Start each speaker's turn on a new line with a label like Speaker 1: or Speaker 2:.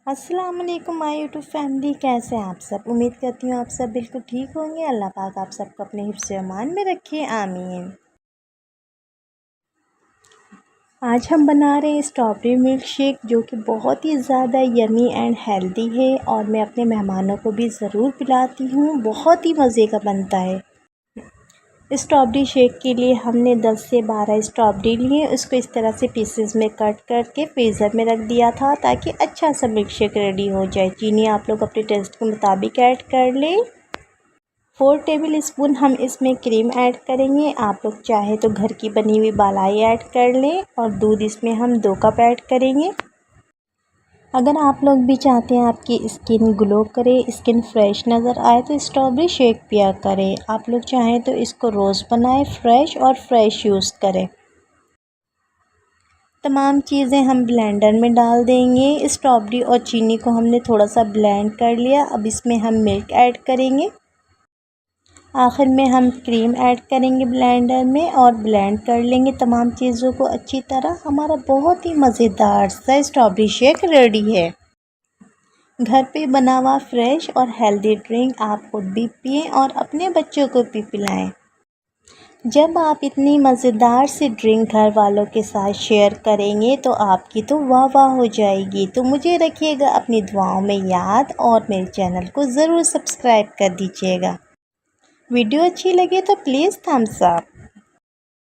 Speaker 1: अस्सलाम वालेकुम my YouTube family, कैसे हैं आप सब। उम्मीद करती हूँ आप सब बिल्कुल ठीक होंगे। अल्लाह पाक आप सबको अपने हिफ्ज़ अमान में रखे, आमीन। आज हम बना रहे हैं स्ट्रॉबेरी मिल्क शेक, जो कि बहुत ही ज़्यादा यमी एंड हेल्दी है और मैं अपने मेहमानों को भी ज़रूर पिलाती हूँ। बहुत ही मज़े का बनता है। स्ट्रॉबेरी शेक के लिए हमने 10 से 12 स्ट्रॉबेरी लिए। उसको इस तरह से पीसेस में कट करके फ्रीज़र में रख दिया था ताकि अच्छा सा मिल्क शेक रेडी हो जाए। चीनी आप लोग अपने टेस्ट के मुताबिक ऐड कर लें। 4 टेबल स्पून हम इसमें क्रीम ऐड करेंगे। आप लोग चाहे तो घर की बनी हुई मलाई ऐड कर लें और दूध इसमें हम 2 कप ऐड करेंगे। अगर आप लोग भी चाहते हैं आपकी स्किन ग्लो करे, स्किन फ्रेश नज़र आए, तो स्ट्रॉबेरी शेक पिया करें। आप लोग चाहें तो इसको रोज़ बनाएं, फ्रेश यूज़ करें। तमाम चीज़ें हम ब्लेंडर में डाल देंगे। स्ट्रॉबेरी और चीनी को हमने थोड़ा सा ब्लेंड कर लिया। अब इसमें हम मिल्क ऐड करेंगे। आखिर में हम क्रीम ऐड करेंगे ब्लेंडर में और ब्लेंड कर लेंगे तमाम चीज़ों को अच्छी तरह। हमारा बहुत ही मज़ेदार सा स्ट्रॉबेरी शेक रेडी है। घर पे बना हुआ फ्रेश और हेल्दी ड्रिंक आप खुद भी पिएं और अपने बच्चों को भी पिलाएं। जब आप इतनी मज़ेदार सी ड्रिंक घर वालों के साथ शेयर करेंगे तो आपकी तो वाह वाह हो जाएगी। तो मुझे रखिएगा अपनी दुआओं में याद और मेरे चैनल को ज़रूर सब्सक्राइब कर दीजिएगा। वीडियो अच्छी लगे तो प्लीज़ थम्स अप।